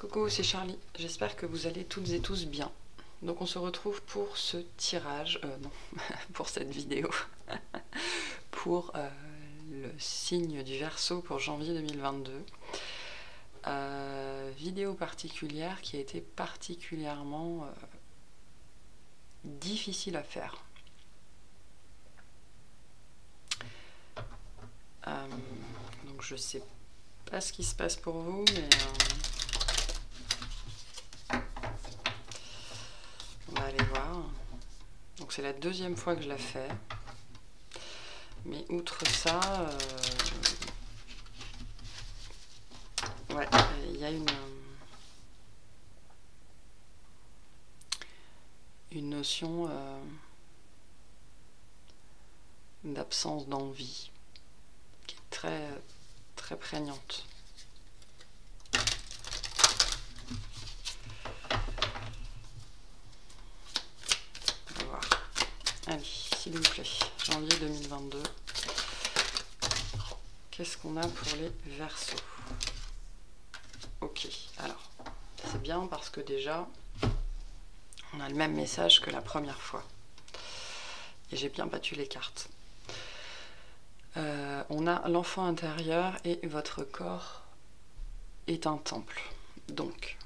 Coucou, c'est Charlie. J'espère que vous allez toutes et tous bien. Donc on se retrouve pour ce tirage, non, pour cette vidéo, pour le signe du Verseau pour janvier 2022. Vidéo particulière qui a été particulièrement difficile à faire. Donc je sais pas ce qui se passe pour vous, mais on va aller voir. Donc c'est la deuxième fois que je la fais, mais outre ça, ouais, il y a une notion d'absence d'envie qui est très prégnante. On va voir. Allez, s'il vous plaît, janvier 2022. Qu'est-ce qu'on a pour les Verseaux? Ok, alors, c'est bien parce que déjà, on a le même message que la première fois. Et j'ai bien battu les cartes. On a l'enfant intérieur et votre corps est un temple. Donc,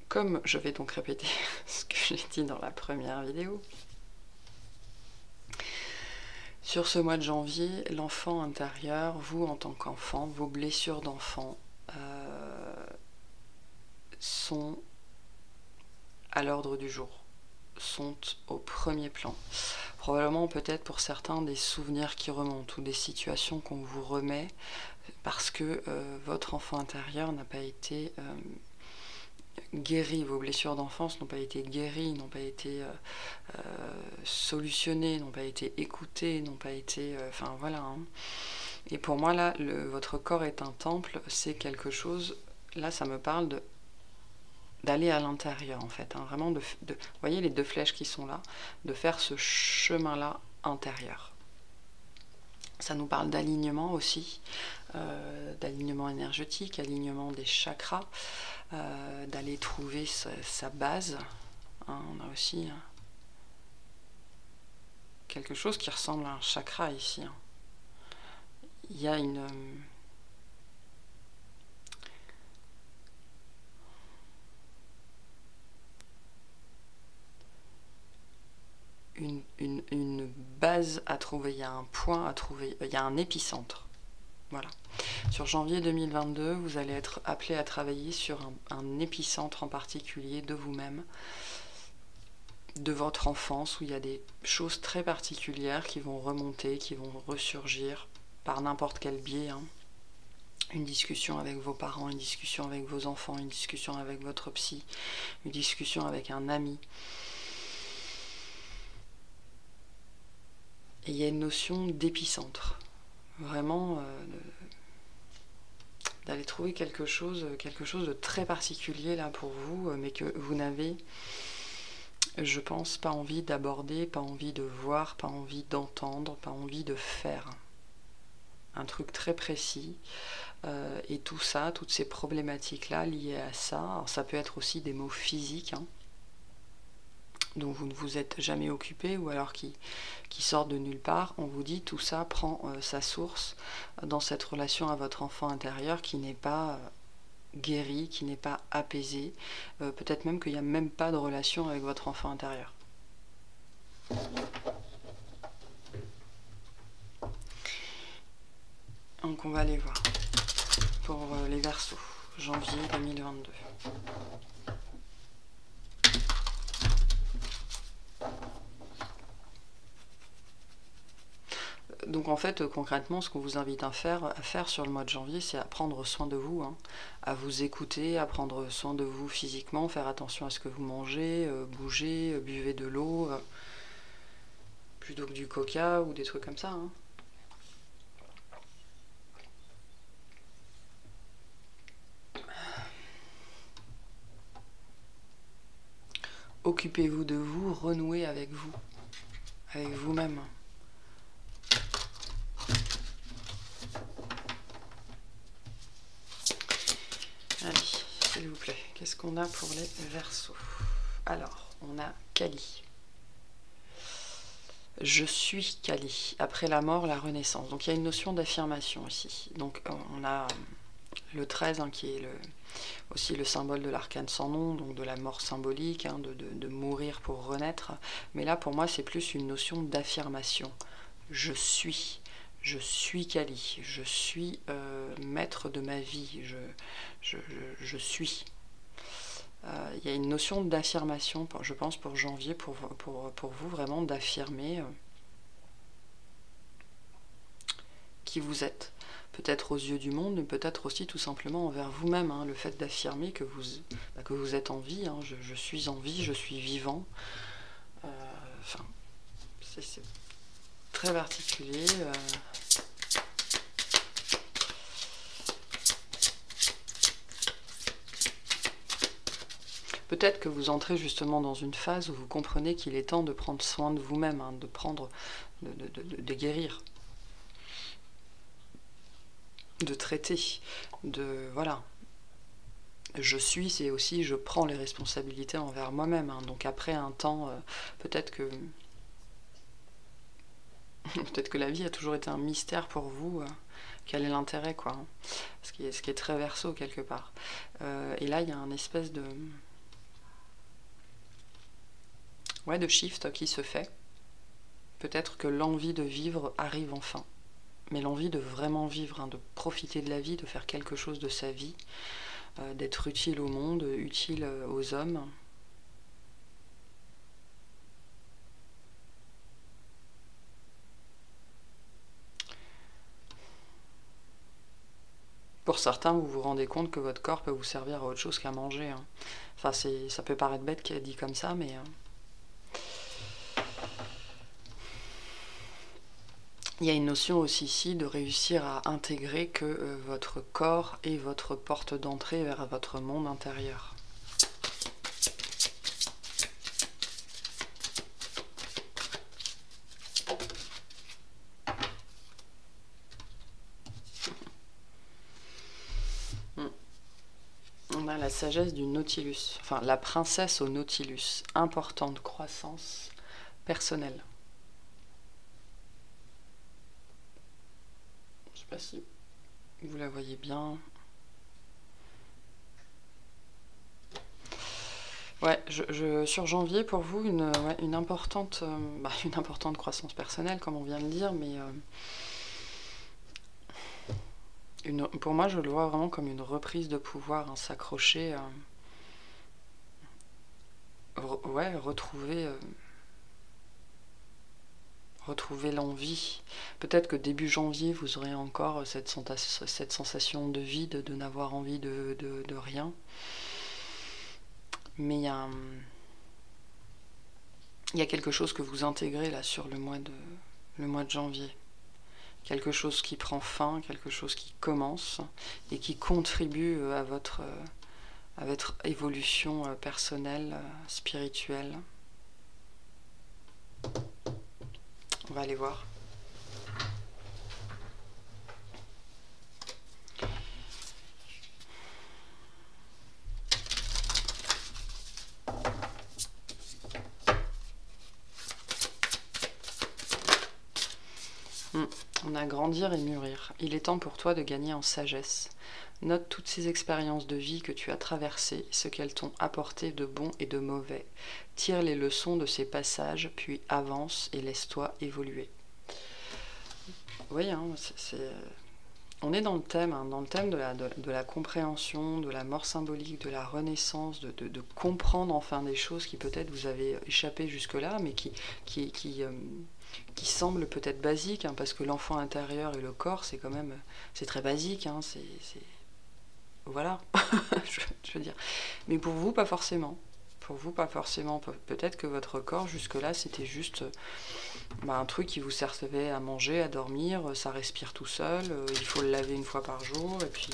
comme je vais donc répéter ce que j'ai dit dans la première vidéo, sur ce mois de janvier, l'enfant intérieur, vous en tant qu'enfant, vos blessures d'enfant sont à l'ordre du jour, sont au premier plan. Probablement peut-être pour certains des souvenirs qui remontent ou des situations qu'on vous remet parce que votre enfant intérieur n'a pas été guéri, vos blessures d'enfance n'ont pas été guéries, n'ont pas été solutionnées, n'ont pas été écoutées, n'ont pas été... Enfin voilà. Hein. Et pour moi là, votre corps est un temple, c'est quelque chose, là ça me parle d'aller à l'intérieur en fait, hein, vraiment vous voyez les deux flèches qui sont là, de faire ce chemin là intérieur. Ça nous parle d'alignement aussi, d'alignement énergétique, alignement des chakras, d'aller trouver sa base. Hein, on a aussi quelque chose qui ressemble à un chakra ici. Hein. Il y a une base à trouver, il y a un point à trouver, il y a un épicentre. Voilà. Sur janvier 2022, vous allez être appelé à travailler sur un épicentre en particulier de vous-même, de votre enfance, où il y a des choses très particulières qui vont remonter, qui vont ressurgir par n'importe quel biais. Hein. Une discussion avec vos parents, une discussion avec vos enfants, une discussion avec votre psy, une discussion avec un ami. Et il y a une notion d'épicentre. Vraiment, d'aller trouver quelque chose de très particulier là pour vous, mais que vous n'avez, je pense, pas envie d'aborder, pas envie de voir, pas envie d'entendre, pas envie de faire. Un truc très précis. Et tout ça, toutes ces problématiques-là liées à ça, alors ça peut être aussi des maux physiques, hein, dont vous ne vous êtes jamais occupé, ou alors qui sortent de nulle part. On vous dit tout ça prend sa source dans cette relation à votre enfant intérieur qui n'est pas guérie, qui n'est pas apaisée. Peut-être même qu'il n'y a même pas de relation avec votre enfant intérieur. Donc on va aller voir pour les Verseaux, janvier 2022. Donc en fait, concrètement, ce qu'on vous invite à faire sur le mois de janvier, c'est à prendre soin de vous, hein, à vous écouter, à prendre soin de vous physiquement, faire attention à ce que vous mangez, bougez, buvez de l'eau, plutôt que du coca ou des trucs comme ça. Hein. Occupez-vous de vous, renouez avec vous-même. s'il vous plaît. Qu'est-ce qu'on a pour les Verseaux? Alors, on a Kali. Je suis Kali. Après la mort, la renaissance. Donc il y a une notion d'affirmation ici. Donc on a le 13 hein, qui est aussi le symbole de l'arcane sans nom, donc de la mort symbolique, hein, de mourir pour renaître. Mais là, pour moi, c'est plus une notion d'affirmation. Je suis Kali. Je suis maître de ma vie. Je suis. Il y a une notion d'affirmation, je pense, pour janvier, pour vous, vraiment, d'affirmer qui vous êtes. Peut-être aux yeux du monde, mais peut-être aussi tout simplement envers vous-même. Hein, le fait d'affirmer que vous êtes en vie. Hein, je suis en vie, je suis vivant. Enfin, c'est très particulier. Peut-être que vous entrez justement dans une phase où vous comprenez qu'il est temps de prendre soin de vous-même, hein, de guérir, de traiter, voilà. Je suis, c'est aussi je prends les responsabilités envers moi-même. Hein, donc après un temps, peut-être que la vie a toujours été un mystère pour vous. Quel est l'intérêt, quoi, hein, ce qui est très Verseau quelque part. Et là, il y a un espèce de shift qui se fait. Peut-être que l'envie de vivre arrive enfin. Mais l'envie de vraiment vivre, hein, de profiter de la vie, de faire quelque chose de sa vie, d'être utile au monde, utile aux hommes. Pour certains, vous vous rendez compte que votre corps peut vous servir à autre chose qu'à manger. Hein. Enfin, ça peut paraître bête qu'il a dit comme ça, mais... il y a une notion aussi ici de réussir à intégrer que votre corps est votre porte d'entrée vers votre monde intérieur. On a la sagesse du Nautilus, enfin la princesse au Nautilus, importante croissance personnelle. Je sais pas si vous la voyez bien. Ouais, sur janvier, pour vous, une importante croissance personnelle, comme on vient de dire, mais pour moi, je le vois vraiment comme une reprise de pouvoir, hein, s'accrocher, retrouver l'envie. Peut-être que début janvier, vous aurez encore cette sensation de vide, de n'avoir envie de rien. Mais il y a quelque chose que vous intégrez là sur le mois de janvier. Quelque chose qui prend fin, quelque chose qui commence et qui contribue à votre évolution personnelle, spirituelle. On va aller voir. On a grandir et mûrir. Il est temps pour toi de gagner en sagesse. Note toutes ces expériences de vie que tu as traversées, ce qu'elles t'ont apporté de bon et de mauvais. Tire les leçons de ces passages, puis avance et laisse-toi évoluer. Oui, hein, on est dans le thème, hein, de la compréhension, de la mort symbolique, de la renaissance, de comprendre enfin des choses qui peut-être vous avez échappé jusque-là, mais qui semblent peut-être basiques, hein, parce que l'enfant intérieur et le corps, c'est quand même, c'est très basique, hein, voilà, je veux dire. Mais pour vous, pas forcément. Pour vous, pas forcément. Peut-être que votre corps, jusque-là, c'était juste un truc qui vous servait à manger, à dormir, ça respire tout seul, il faut le laver une fois par jour, et puis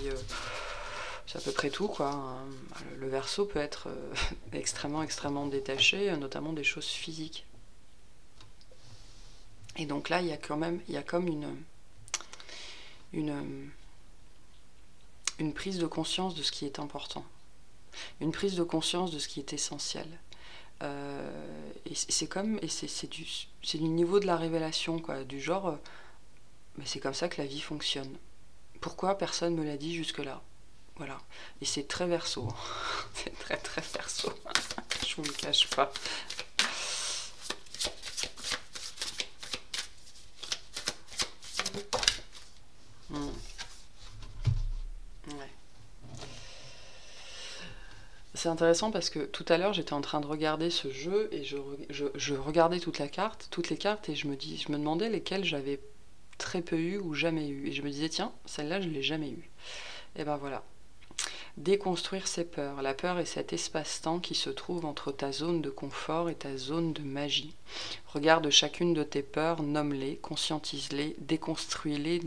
c'est à peu près tout, quoi. Hein. Le Verseau peut être extrêmement détaché, notamment des choses physiques. Et donc là, il y a comme une prise de conscience de ce qui est important. une prise de conscience de ce qui est essentiel. Et c'est comme, et c'est du niveau de la révélation, quoi, du genre, mais c'est comme ça que la vie fonctionne. Pourquoi personne me l'a dit jusque-là? Voilà. Et c'est très Verseau. C'est très très Verseau. Je vous le cache pas. Ouais. C'est intéressant parce que tout à l'heure j'étais en train de regarder ce jeu et je regardais toutes les cartes et je me demandais lesquelles j'avais très peu eu ou jamais eu. Et je me disais tiens, celle-là je l'ai jamais eue. Et ben voilà. Déconstruire ses peurs. La peur est cet espace-temps qui se trouve entre ta zone de confort et ta zone de magie. Regarde chacune de tes peurs, nomme-les, conscientise-les, déconstruis-les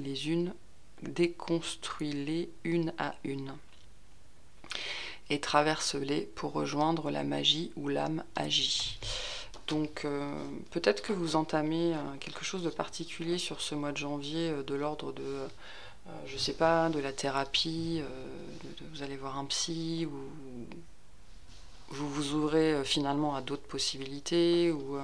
une à une. Et traverse-les pour rejoindre la magie où l'âme agit. Donc peut-être que vous entamez quelque chose de particulier sur ce mois de janvier, de l'ordre de, je sais pas, de la thérapie, vous allez voir un psy, ou vous vous ouvrez finalement à d'autres possibilités, ou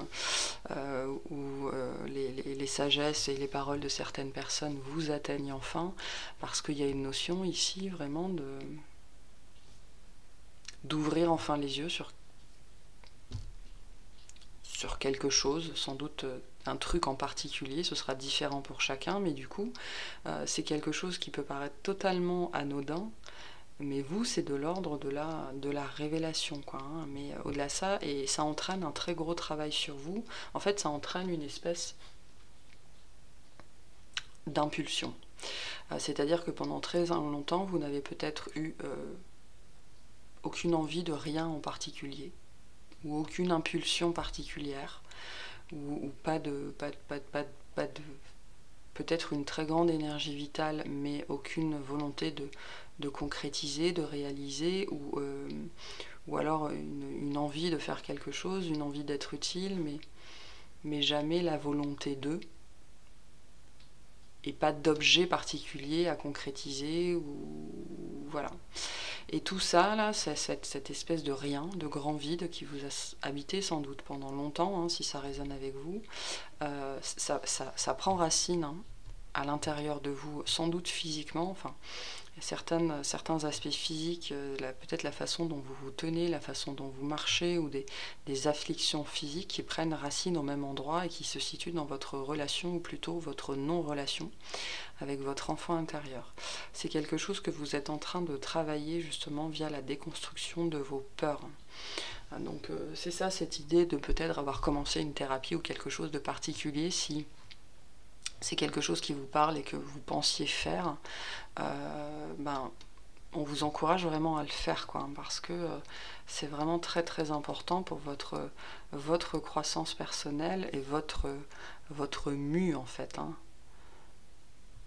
les sagesses et les paroles de certaines personnes vous atteignent enfin, parce qu'il y a une notion ici vraiment d'ouvrir enfin les yeux sur quelque chose, sans doute un truc en particulier, ce sera différent pour chacun, mais du coup, c'est quelque chose qui peut paraître totalement anodin, mais vous, c'est de l'ordre de la révélation, quoi, hein, mais au-delà de ça, et ça entraîne un très gros travail sur vous, en fait, ça entraîne une espèce d'impulsion. C'est-à-dire que pendant très longtemps, vous n'avez peut-être eu aucune envie de rien en particulier, ou aucune impulsion particulière, ou pas de peut-être une très grande énergie vitale, mais aucune volonté de concrétiser, de réaliser, ou alors une envie de faire quelque chose, une envie d'être utile, mais jamais la volonté d'eux, et pas d'objet particulier à concrétiser, ou voilà. Et tout ça, là, c'est cette espèce de rien, de grand vide qui vous a habité sans doute pendant longtemps, hein, si ça résonne avec vous, ça prend racine, hein, à l'intérieur de vous, sans doute physiquement, enfin, certains aspects physiques, peut-être la façon dont vous vous tenez, la façon dont vous marchez, ou des afflictions physiques qui prennent racine au même endroit et qui se situent dans votre relation, ou plutôt votre non-relation avec votre enfant intérieur. C'est quelque chose que vous êtes en train de travailler justement via la déconstruction de vos peurs. Donc c'est ça, cette idée de peut-être avoir commencé une thérapie ou quelque chose de particulier, si c'est quelque chose qui vous parle et que vous pensiez faire, on vous encourage vraiment à le faire, quoi, parce que c'est vraiment très très important pour votre croissance personnelle et votre mue, en fait, hein.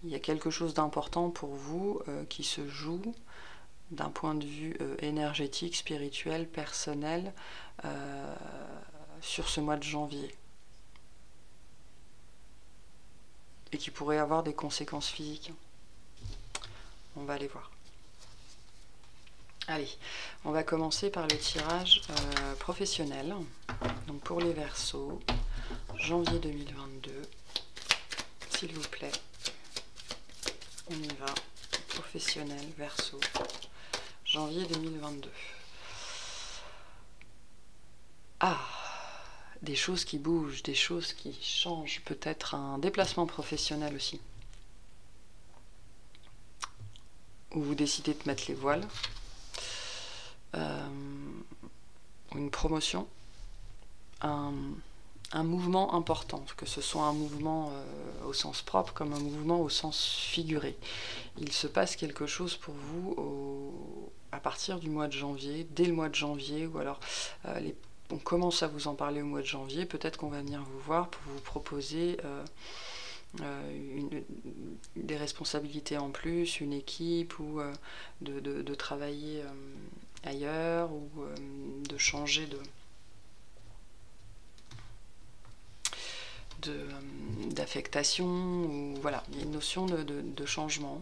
Il y a quelque chose d'important pour vous qui se joue d'un point de vue énergétique, spirituel, personnel, sur ce mois de janvier. Et qui pourrait avoir des conséquences physiques. On va aller voir. Allez, on va commencer par le tirage professionnel. Donc pour les Verseaux, janvier 2022, s'il vous plaît, on y va. Professionnel, Verseau, janvier 2022. Ah, des choses qui bougent, des choses qui changent, peut-être un déplacement professionnel aussi. Ou vous décidez de mettre les voiles. Une promotion, un mouvement important, que ce soit un mouvement au sens propre comme un mouvement au sens figuré. Il se passe quelque chose pour vous à partir du mois de janvier, dès le mois de janvier, ou alors on commence à vous en parler au mois de janvier, peut-être qu'on va venir vous voir pour vous proposer des responsabilités en plus, une équipe, ou de travailler ailleurs, ou de changer d'affectation, ou voilà, il y a une notion de changement.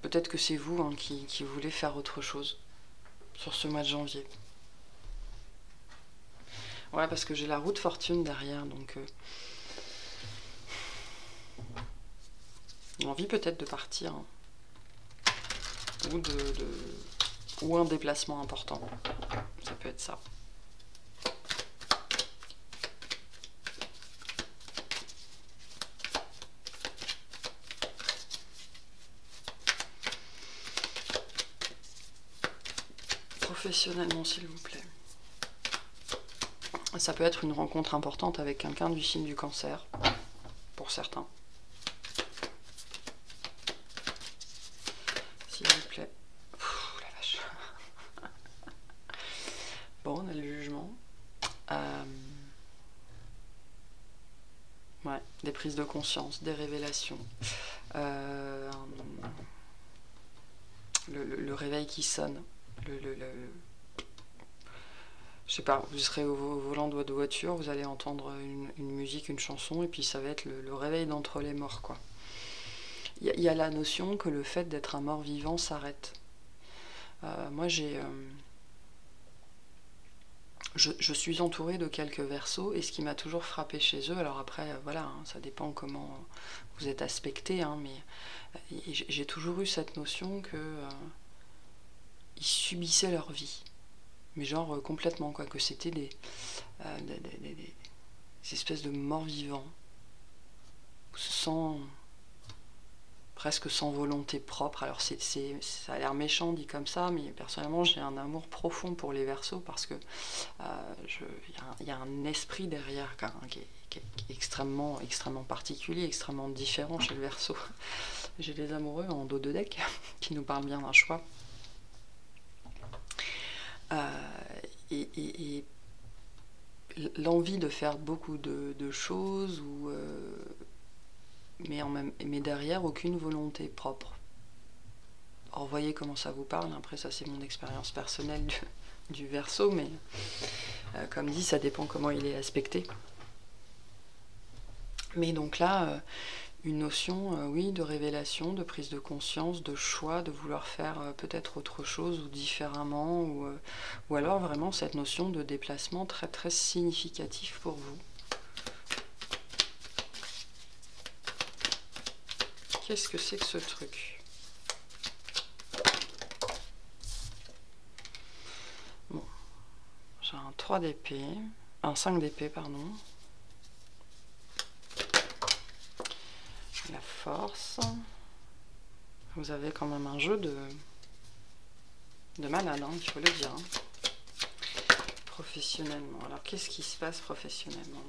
Peut-être que c'est vous, hein, qui voulez faire autre chose. sur ce mois de janvier. Ouais, parce que j'ai la roue de fortune derrière, donc envie peut-être de partir, hein. Ou un déplacement important. Ça peut être ça. Professionnellement, s'il vous plaît. Ça peut être une rencontre importante avec quelqu'un du signe du Cancer, pour certains. S'il vous plaît. Pfff, la vache. Bon, on a le jugement. Ouais, des prises de conscience, des révélations. Le réveil qui sonne. Je sais pas, vous serez au volant de votre voiture, vous allez entendre une musique, une chanson, et puis ça va être le réveil d'entre les morts, quoi. Il y a la notion que le fait d'être un mort vivant s'arrête. Moi, je suis entourée de quelques Verseaux, et ce qui m'a toujours frappé chez eux, alors après, voilà, hein, ça dépend comment vous êtes aspecté, hein, mais j'ai toujours eu cette notion que ils subissaient leur vie. Mais genre complètement, quoi, que c'était des espèces de morts vivants, presque sans volonté propre. Alors ça a l'air méchant dit comme ça, mais personnellement j'ai un amour profond pour les Verseaux, parce que y a un esprit derrière qui est extrêmement particulier, extrêmement différent chez le Verseau. J'ai des amoureux en dos de deck qui nous parlent bien d'un choix. Et l'envie de faire beaucoup de choses, mais derrière aucune volonté propre. Alors voyez comment ça vous parle, après ça c'est mon expérience personnelle du Verseau, mais comme dit, ça dépend comment il est aspecté. Mais donc là, une notion, oui, de révélation, de prise de conscience, de choix, de vouloir faire peut-être autre chose ou différemment, ou alors vraiment cette notion de déplacement très très significatif pour vous. Qu'est-ce que c'est que ce truc? Bon, j'ai un 3 d'épée, un 5 d'épée, pardon. La force. Vous avez quand même un jeu de malade, hein, il faut le dire. Hein. Professionnellement. Alors, qu'est-ce qui se passe professionnellement?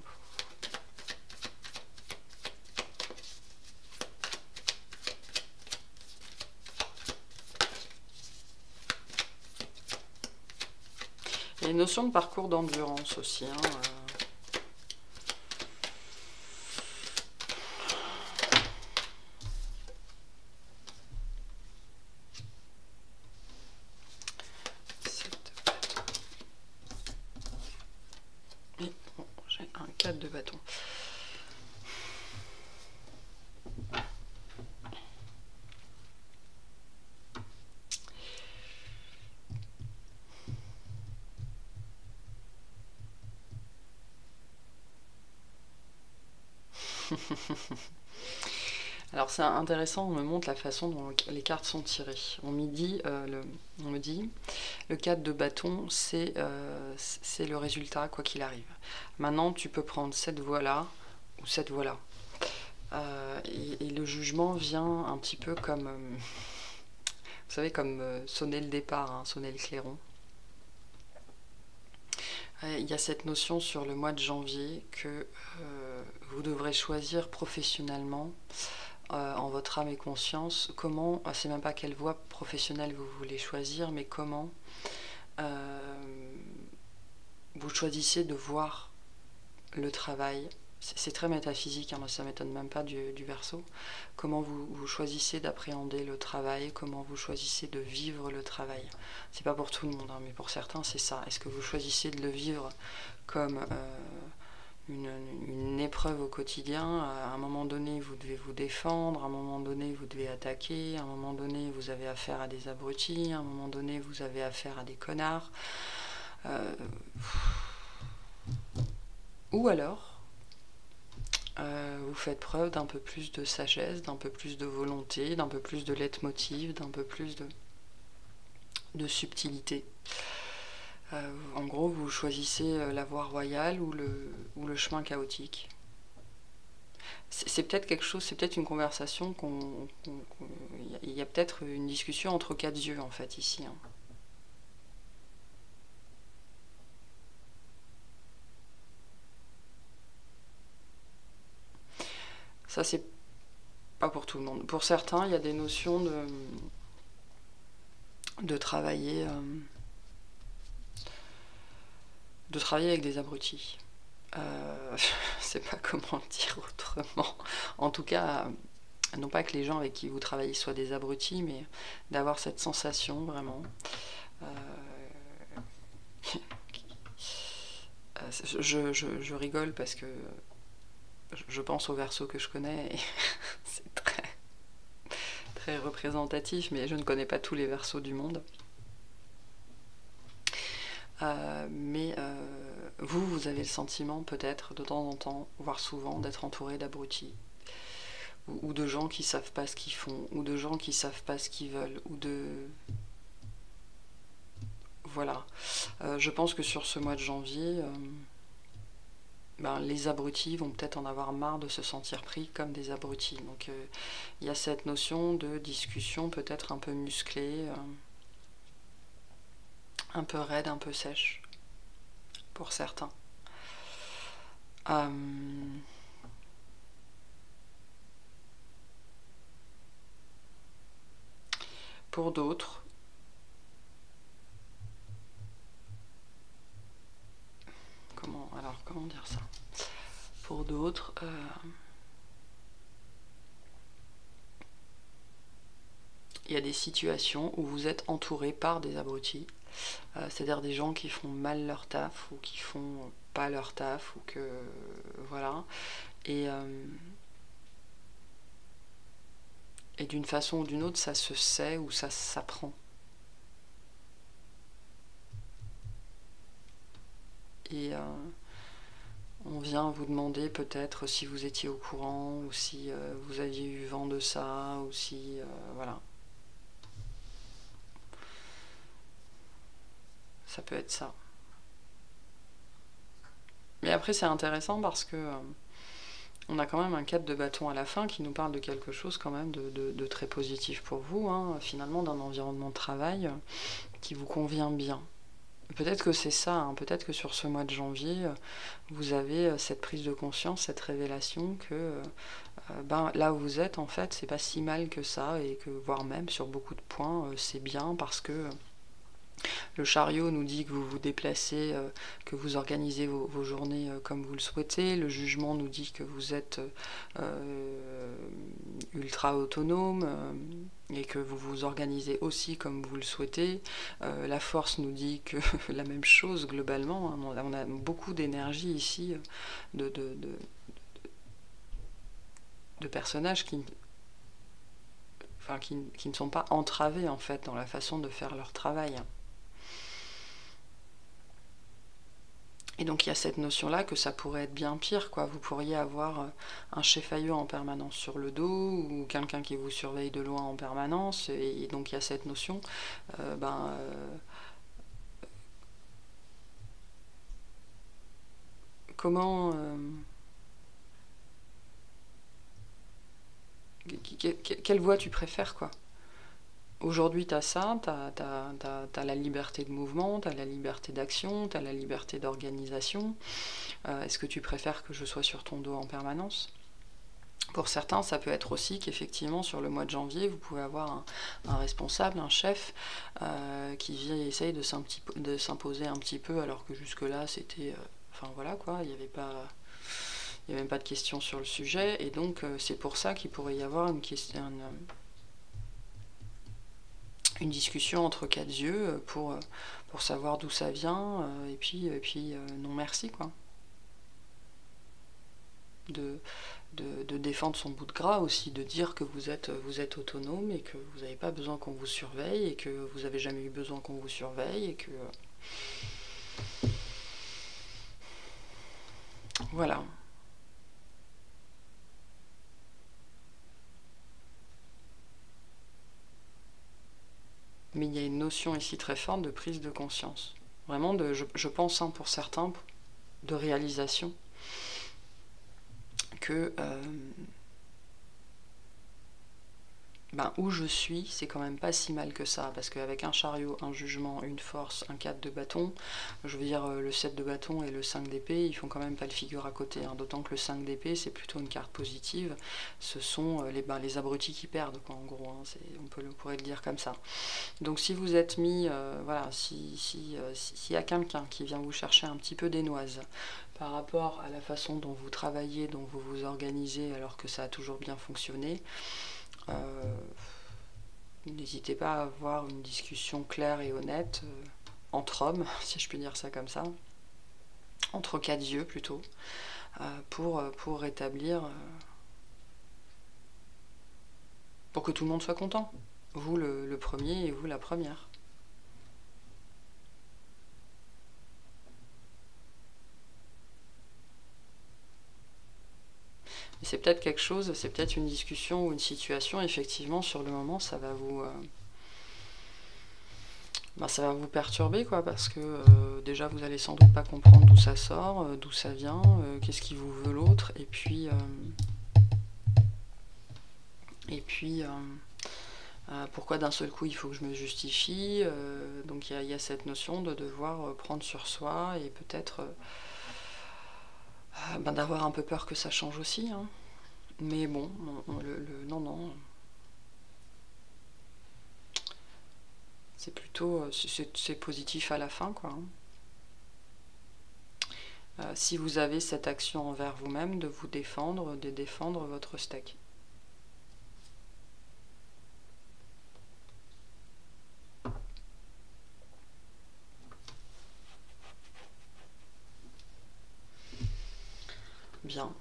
Il y a une notion de parcours d'endurance aussi. Hein, j'ai un 4 de bâton. Alors c'est intéressant, on me montre la façon dont les cartes sont tirées. On me dit, le 4 de bâton, c'est le résultat, quoi qu'il arrive. Maintenant, tu peux prendre cette voie-là ou cette voie-là. Et le jugement vient un petit peu comme, vous savez, comme sonner le départ, hein, sonner le clairon. Il y a cette notion sur le mois de janvier que vous devrez choisir professionnellement, en votre âme et conscience, comment, c'est même pas quelle voie professionnelle vous voulez choisir, mais comment vous choisissez de voir le travail. C'est très métaphysique, hein, ça ne m'étonne même pas du Verseau. Comment vous choisissez d'appréhender le travail, comment vous choisissez de vivre le travail. C'est pas pour tout le monde, hein, mais pour certains c'est ça. Est-ce que vous choisissez de le vivre comme une épreuve au quotidien. À un moment donné, vous devez vous défendre, à un moment donné, vous devez attaquer, à un moment donné, vous avez affaire à des abrutis, à un moment donné, vous avez affaire à des connards. Ou alors, vous faites preuve d'un peu plus de sagesse, d'un peu plus de volonté, d'un peu plus de leitmotiv, d'un peu plus de subtilité. En gros, vous choisissez la voie royale ou le chemin chaotique. C'est peut-être quelque chose, c'est peut-être une conversation il y a peut-être une discussion entre quatre yeux en fait ici. Hein. Ça c'est pas pour tout le monde. Pour certains, il y a des notions de travailler avec des abrutis. Je sais pas comment le dire autrement. En tout cas, non pas que les gens avec qui vous travaillez soient des abrutis, mais d'avoir cette sensation vraiment. Je rigole parce que je pense aux Verseaux que je connais et c'est très représentatif, mais je ne connais pas tous les Verseaux du monde. Vous avez le sentiment peut-être de temps en temps, voire souvent, d'être entouré d'abrutis. Ou de gens qui savent pas ce qu'ils font, ou de gens qui savent pas ce qu'ils veulent, ou de... Voilà. Je pense que sur ce mois de janvier, les abrutis vont peut-être en avoir marre de se sentir pris comme des abrutis. Donc il y a cette notion de discussion peut-être un peu musclée, un peu raide, un peu sèche, pour certains. Pour d'autres, comment dire ça? Pour d'autres, il y a des situations où vous êtes entouré par des abrutis, c'est-à-dire des gens qui font mal leur taf ou qui font pas leur taf ou que voilà, et d'une façon ou d'une autre, ça se sait ou ça s'apprend. Et on vient vous demander peut-être si vous étiez au courant ou si vous aviez eu vent de ça ou si voilà. Ça peut être ça. Mais après c'est intéressant parce que on a quand même un 4 de bâton à la fin qui nous parle de quelque chose quand même de très positif pour vous, hein, finalement d'un environnement de travail qui vous convient bien. Peut-être que c'est ça, hein, peut-être que sur ce mois de janvier, vous avez cette prise de conscience, cette révélation que là où vous êtes, en fait, c'est pas si mal que ça, et que voire même sur beaucoup de points, c'est bien parce que le chariot nous dit que vous vous déplacez, que vous organisez vos journées comme vous le souhaitez. Le jugement nous dit que vous êtes ultra autonome et que vous vous organisez aussi comme vous le souhaitez. La force nous dit que la même chose globalement. Hein. On a beaucoup d'énergie ici de personnages qui ne sont pas entravés en fait dans la façon de faire leur travail. Et donc il y a cette notion-là que ça pourrait être bien pire, quoi. Vous pourriez avoir un chef-aïeux en permanence sur le dos, ou quelqu'un qui vous surveille de loin en permanence, et donc il y a cette notion, comment... quelle voie tu préfères, quoi? Aujourd'hui, tu as ça, tu as la liberté de mouvement, tu as la liberté d'action, tu as la liberté d'organisation. Est-ce que tu préfères que je sois sur ton dos en permanence? Pour certains, ça peut être aussi qu'effectivement, sur le mois de janvier, vous pouvez avoir un responsable, un chef, qui essaye de s'imposer un petit peu, alors que jusque-là, c'était... Enfin voilà, quoi, il n'y avait même pas de question sur le sujet, et donc c'est pour ça qu'il pourrait y avoir une discussion entre quatre yeux pour savoir d'où ça vient, et puis non merci, quoi. de défendre son bout de gras aussi, de dire que vous êtes autonome et que vous n'avez pas besoin qu'on vous surveille et que vous n'avez jamais eu besoin qu'on vous surveille et que... Voilà. Mais il y a une notion ici très forte de prise de conscience. Vraiment, je pense, hein, pour certains, de réalisation que où je suis, c'est quand même pas si mal que ça, parce qu'avec un chariot, un jugement, une force, un 4 de bâton, je veux dire, le 7 de bâton et le 5 d'épée, ils font quand même pas le figure à côté, hein, d'autant que le 5 d'épée, c'est plutôt une carte positive, ce sont les abrutis qui perdent, quoi, en gros, hein, on pourrait le dire comme ça. Donc si vous êtes mis, voilà, s'il y a quelqu'un qui vient vous chercher un petit peu des noises, par rapport à la façon dont vous travaillez, dont vous vous organisez, alors que ça a toujours bien fonctionné, n'hésitez pas à avoir une discussion claire et honnête entre hommes, si je puis dire ça comme ça, entre quatre yeux plutôt, pour rétablir, pour que tout le monde soit content, vous le premier et vous la première. C'est peut-être quelque chose, c'est peut-être une discussion ou une situation, effectivement, sur le moment, ça va vous perturber, quoi, parce que déjà, vous allez sans doute pas comprendre d'où ça sort, d'où ça vient, qu'est-ce qui vous veut l'autre, et puis pourquoi d'un seul coup il faut que je me justifie, donc il y a cette notion de devoir prendre sur soi, et peut-être d'avoir un peu peur que ça change aussi, hein. Mais bon, non, c'est plutôt, c'est positif à la fin, quoi, hein. Si vous avez cette action envers vous-même, de vous défendre, de défendre votre steak. Bien.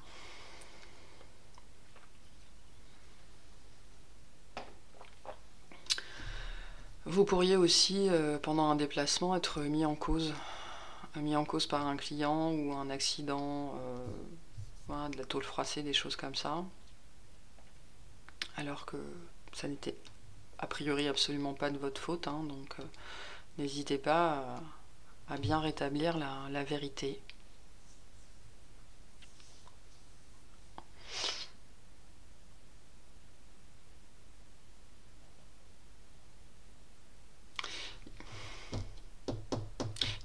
Vous pourriez aussi, pendant un déplacement, être mis en cause par un client ou un accident, voilà, de la tôle froissée, des choses comme ça, alors que ça n'était a priori absolument pas de votre faute, hein, donc n'hésitez pas à bien rétablir la vérité.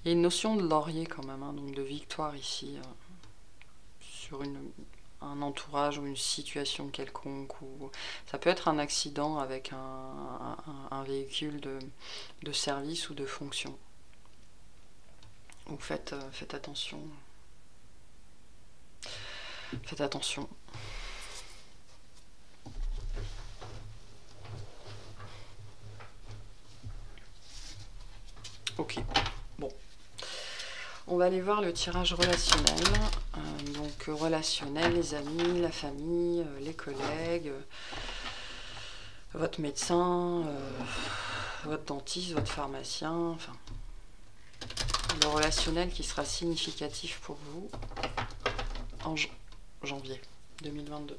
Il y a une notion de laurier quand même, hein, donc de victoire ici, sur un entourage ou une situation quelconque, ou ça peut être un accident avec un véhicule de service ou de fonction. Donc faites attention. Faites attention. Ok, bon. On va aller voir le tirage relationnel. Donc relationnel, les amis, la famille, les collègues, votre médecin, votre dentiste, votre pharmacien, enfin le relationnel qui sera significatif pour vous en janvier 2022.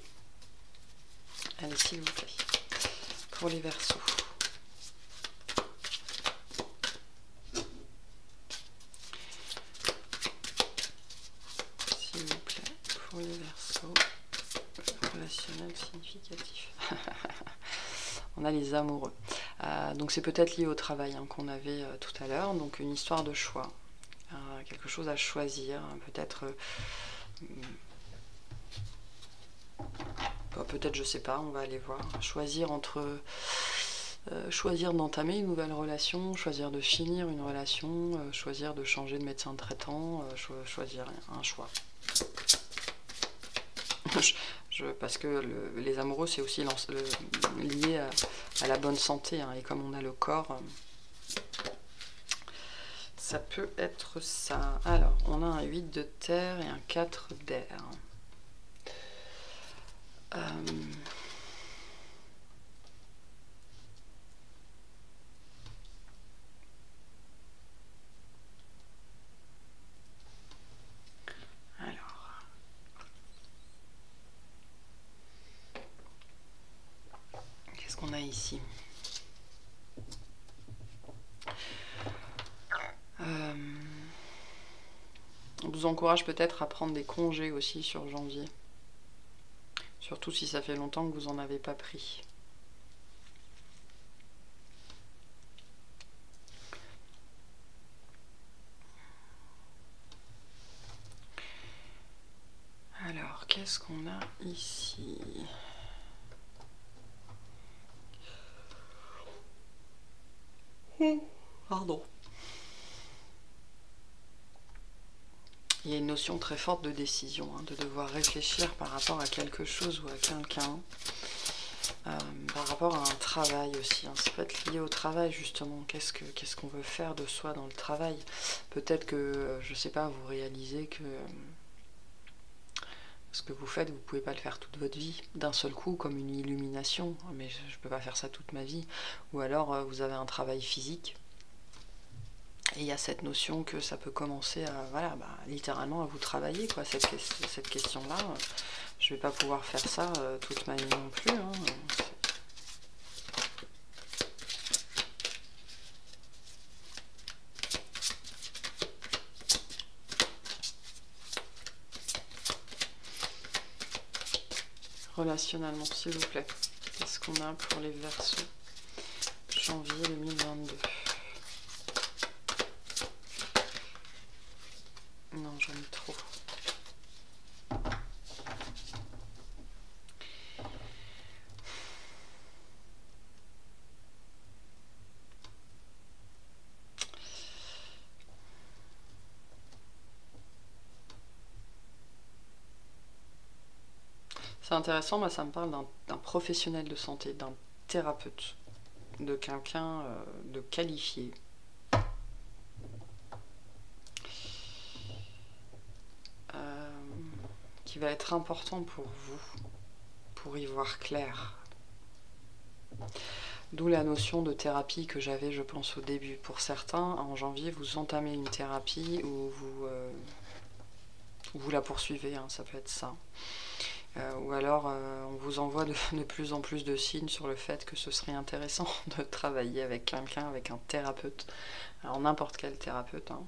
Allez, s'il vous plaît, pour les Verseaux. S'il vous plaît, pour les Verseaux, relationnel significatif. On a les amoureux. Donc c'est peut-être lié au travail, hein, qu'on avait tout à l'heure. Donc une histoire de choix. Quelque chose à choisir. Peut-être... peut-être, je sais pas, on va aller voir. Choisir entre... choisir d'entamer une nouvelle relation, choisir de finir une relation, choisir de changer de médecin traitant, choisir un choix. Parce que les amoureux, c'est aussi lié à la bonne santé, hein, et comme on a le corps, ça peut être ça. Alors, on a un 8 de terre et un 4 d'air. Alors, qu'est-ce qu'on a ici? On vous encourage peut-être à prendre des congés aussi sur janvier. Surtout si ça fait longtemps que vous n'en avez pas pris. Alors, qu'est-ce qu'on a ici? Pardon. Il y a une notion très forte de décision, hein, de devoir réfléchir par rapport à quelque chose ou à quelqu'un, par rapport à un travail aussi. Hein. Ça peut être lié au travail justement. Qu'est-ce qu'on veut faire de soi dans le travail? Peut-être que, je sais pas, vous réalisez que ce que vous faites, vous ne pouvez pas le faire toute votre vie, d'un seul coup, comme une illumination. Mais je ne peux pas faire ça toute ma vie. Ou alors, vous avez un travail physique. Et il y a cette notion que ça peut commencer à, voilà, littéralement à vous travailler, quoi, cette question-là. Je vais pas pouvoir faire ça toute ma vie non plus. Hein. Relationnellement, s'il vous plaît. Qu'est-ce qu'on a pour les Verseaux? Janvier 2022. Non, j'en ai trop. C'est intéressant, moi ça me parle d'un professionnel de santé, d'un thérapeute, de quelqu'un de qualifié. Qui va être important pour vous, pour y voir clair. D'où la notion de thérapie que j'avais, je pense, au début. Pour certains, en janvier, vous entamez une thérapie ou vous la poursuivez, hein, ça peut être ça. Ou alors, on vous envoie de plus en plus de signes sur le fait que ce serait intéressant de travailler avec quelqu'un, avec un thérapeute. Alors, n'importe quel thérapeute, hein.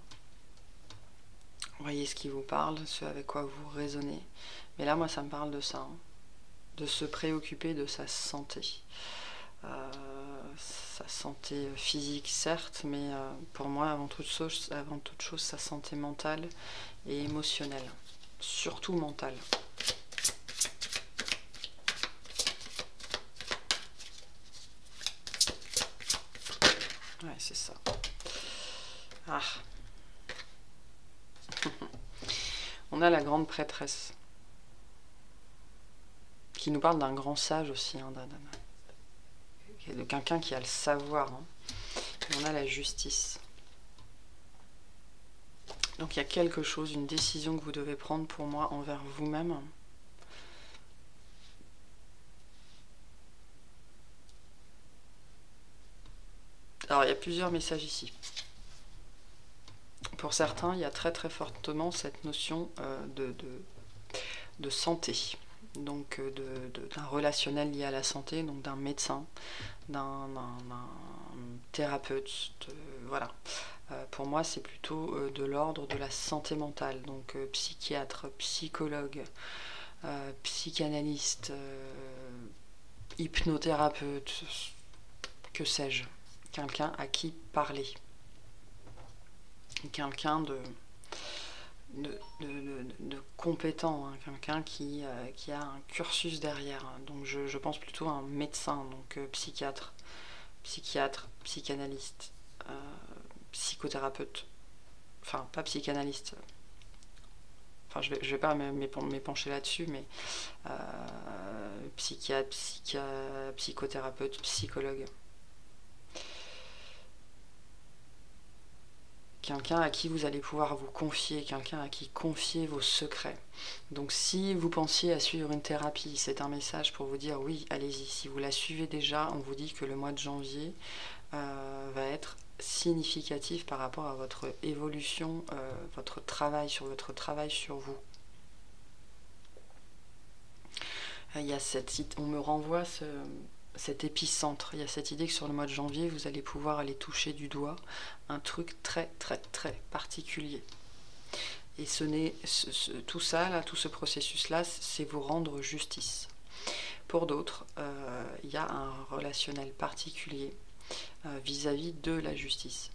Voyez ce qui vous parle, ce avec quoi vous raisonnez. Mais là, moi, ça me parle de ça, hein. De se préoccuper de sa santé. Sa santé physique, certes, mais pour moi, avant toute chose, sa santé mentale et émotionnelle. Surtout mentale. Ouais, c'est ça. Ah. On a la grande prêtresse qui nous parle d'un grand sage aussi, hein, de quelqu'un qui a le savoir. Hein. Et on a la justice. Donc il y a quelque chose, une décision que vous devez prendre pour moi envers vous-même. Alors il y a plusieurs messages ici. Pour certains, il y a très très fortement cette notion de santé. Donc d'un relationnel lié à la santé, donc d'un médecin, d'un thérapeute, voilà. Pour moi, c'est plutôt de l'ordre de la santé mentale, donc psychiatre, psychologue, psychanalyste, hypnothérapeute, que sais-je, quelqu'un à qui parler, quelqu'un de compétent, hein, quelqu'un qui a un cursus derrière. Donc je pense plutôt à un médecin, donc psychiatre, psychanalyste, psychothérapeute, enfin pas psychanalyste, enfin je vais pas m'épancher là-dessus, mais psychiatre, psychothérapeute, psychologue. quelqu'un à qui vous allez pouvoir vous confier, quelqu'un à qui confier vos secrets. Donc si vous pensiez à suivre une thérapie, c'est un message pour vous dire oui, allez-y. Si vous la suivez déjà, on vous dit que le mois de janvier va être significatif par rapport à votre évolution, votre travail sur vous. Il y a on me renvoie cet épicentre, il y a cette idée que sur le mois de janvier, vous allez pouvoir aller toucher du doigt un truc très très très particulier. Et tout ça, là, tout ce processus-là, c'est vous rendre justice. Pour d'autres, il y a un relationnel particulier vis-à-vis de la justice.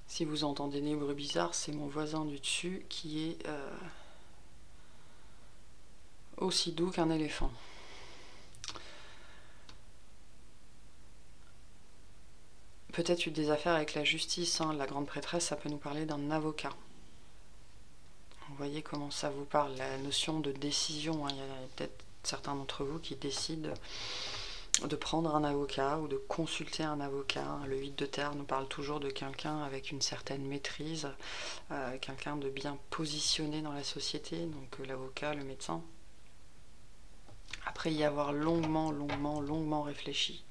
Si vous entendez des bruits bizarres, c'est mon voisin du dessus qui est aussi doux qu'un éléphant. Peut-être eu des affaires avec la justice, hein. La grande prêtresse, ça peut nous parler d'un avocat. Vous voyez comment ça vous parle, la notion de décision, hein. Il y a peut-être certains d'entre vous qui décident de prendre un avocat ou de consulter un avocat. Le 8 de terre nous parle toujours de quelqu'un avec une certaine maîtrise, quelqu'un de bien positionné dans la société, donc l'avocat, le médecin. Après y avoir longuement réfléchi.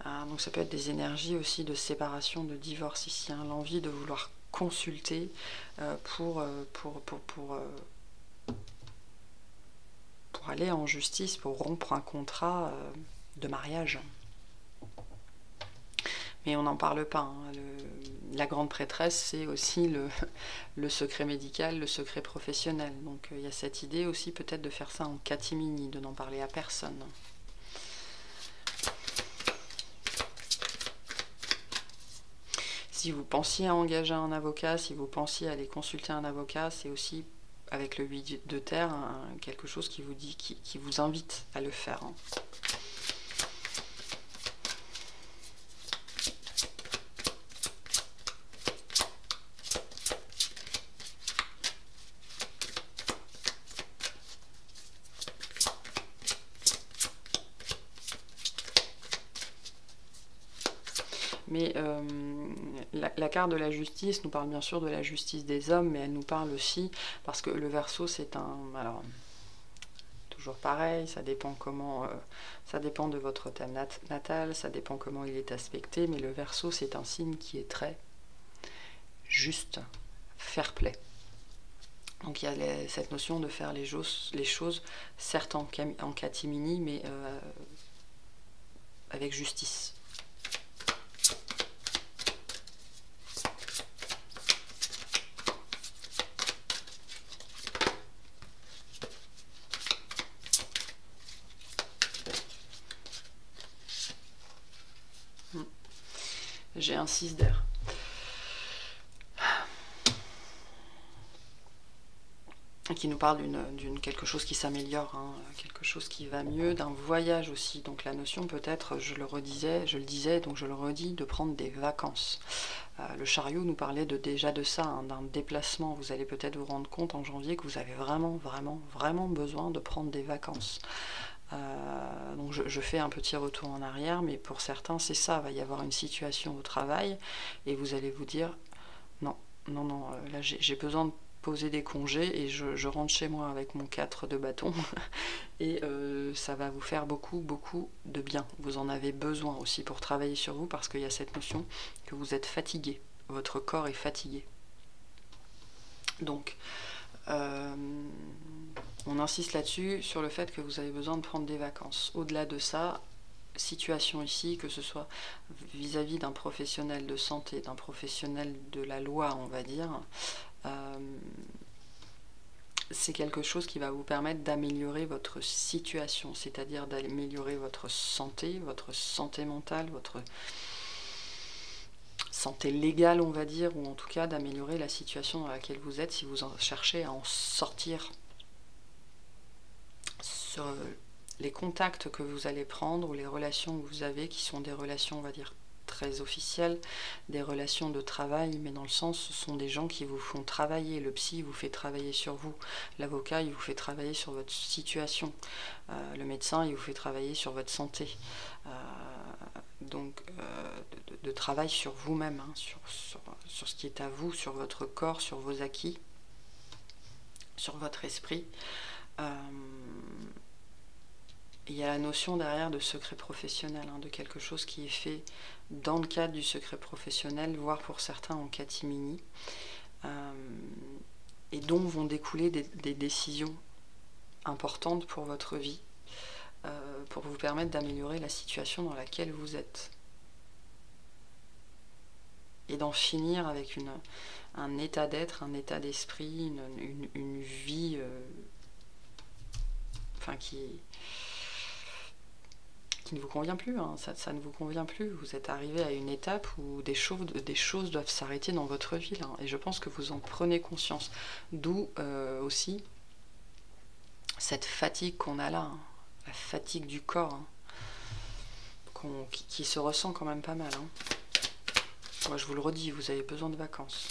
Donc ça peut être des énergies aussi de séparation, de divorce ici, hein, l'envie de vouloir consulter pour aller en justice, pour rompre un contrat de mariage. Mais on n'en parle pas, hein. La grande prêtresse, c'est aussi le secret médical, le secret professionnel. Donc il y a cette idée aussi peut-être de faire ça en catimini, de n'en parler à personne. Si vous pensiez à engager un avocat, si vous pensiez à aller consulter un avocat, c'est aussi, avec le 8 de terre, quelque chose qui vous dit, qui vous invite à le faire, hein. Mais la carte de la justice nous parle bien sûr de la justice des hommes, mais elle nous parle aussi, parce que le Verseau c'est un... Alors, toujours pareil, ça dépend comment... ça dépend de votre thème natal, ça dépend comment il est aspecté, mais le Verseau c'est un signe qui est très juste, fair play. Donc il y a cette notion de faire les choses certes en catimini, mais avec justice. J'ai un 6 d'air. Qui nous parle d'une quelque chose qui s'améliore, hein, quelque chose qui va mieux, d'un voyage aussi. Donc la notion peut-être, je le disais, donc je le redis, de prendre des vacances. Le chariot nous parlait déjà de ça, hein, d'un déplacement. Vous allez peut-être vous rendre compte en janvier que vous avez vraiment besoin de prendre des vacances. Donc je fais un petit retour en arrière, mais pour certains c'est ça, il va y avoir une situation au travail et vous allez vous dire non, là j'ai besoin de poser des congés et je rentre chez moi avec mon 4 de bâton et ça va vous faire beaucoup de bien. Vous en avez besoin aussi pour travailler sur vous parce qu'il y a cette notion que vous êtes fatigué, votre corps est fatigué. Donc on insiste là-dessus, sur le fait que vous avez besoin de prendre des vacances. Au-delà de ça, situation ici, que ce soit vis-à-vis d'un professionnel de santé, d'un professionnel de la loi, on va dire, c'est quelque chose qui va vous permettre d'améliorer votre situation, c'est-à-dire d'améliorer votre santé mentale, votre santé légale, on va dire, ou en tout cas d'améliorer la situation dans laquelle vous êtes si vous cherchez à en sortir. Sur les contacts que vous allez prendre ou les relations que vous avez, qui sont des relations, on va dire, très officielles, des relations de travail, mais dans le sens, ce sont des gens qui vous font travailler. Le psy vous fait travailler sur vous, l'avocat il vous fait travailler sur votre situation, le médecin il vous fait travailler sur votre santé. donc de travail sur vous-même, hein, sur ce qui est à vous, sur votre corps, sur vos acquis, sur votre esprit. Il y a la notion derrière de secret professionnel, hein, de quelque chose qui est fait dans le cadre du secret professionnel, voire pour certains en catimini, et dont vont découler des décisions importantes pour votre vie, pour vous permettre d'améliorer la situation dans laquelle vous êtes. Et d'en finir avec un état d'être, un état d'esprit, une vie enfin qui ne vous convient plus, hein. Ça ne vous convient plus. Vous êtes arrivé à une étape où des choses doivent s'arrêter dans votre vie, là. Et je pense que vous en prenez conscience. D'où aussi cette fatigue qu'on a là, hein. La fatigue du corps, hein, qui se ressent quand même pas mal, hein. Moi je vous le redis, vous avez besoin de vacances.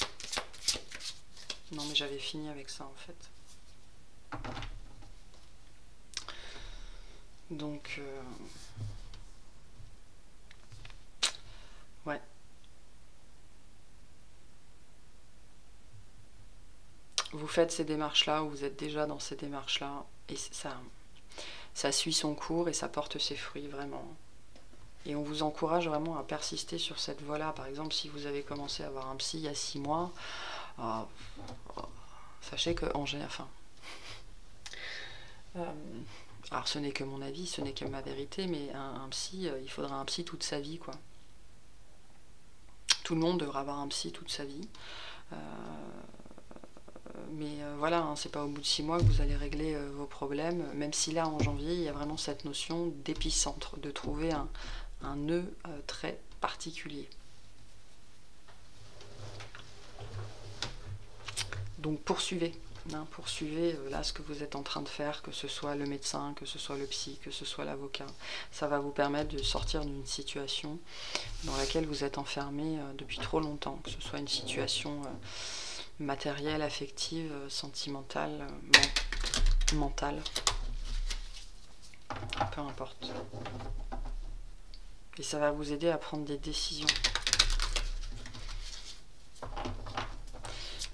Non mais j'avais fini avec ça en fait. Donc ouais. Vous faites ces démarches-là, ou vous êtes déjà dans ces démarches-là, et ça suit son cours et ça porte ses fruits, vraiment. Et on vous encourage vraiment à persister sur cette voie-là. Par exemple, si vous avez commencé à avoir un psy il y a 6 mois, sachez que, en général, alors ce n'est que mon avis, ce n'est que ma vérité, mais un psy, il faudra un psy toute sa vie, quoi. Tout le monde devra avoir un psy toute sa vie. Mais voilà, hein, c'est pas au bout de 6 mois que vous allez régler vos problèmes, même si là, en janvier, il y a vraiment cette notion d'épicentre, de trouver un nœud très particulier. Donc poursuivez, hein, poursuivez là ce que vous êtes en train de faire, que ce soit le médecin, que ce soit le psy, que ce soit l'avocat. Ça va vous permettre de sortir d'une situation dans laquelle vous êtes enfermé depuis trop longtemps, que ce soit une situation matérielle, affective, sentimentale, mentale, peu importe. Et ça va vous aider à prendre des décisions.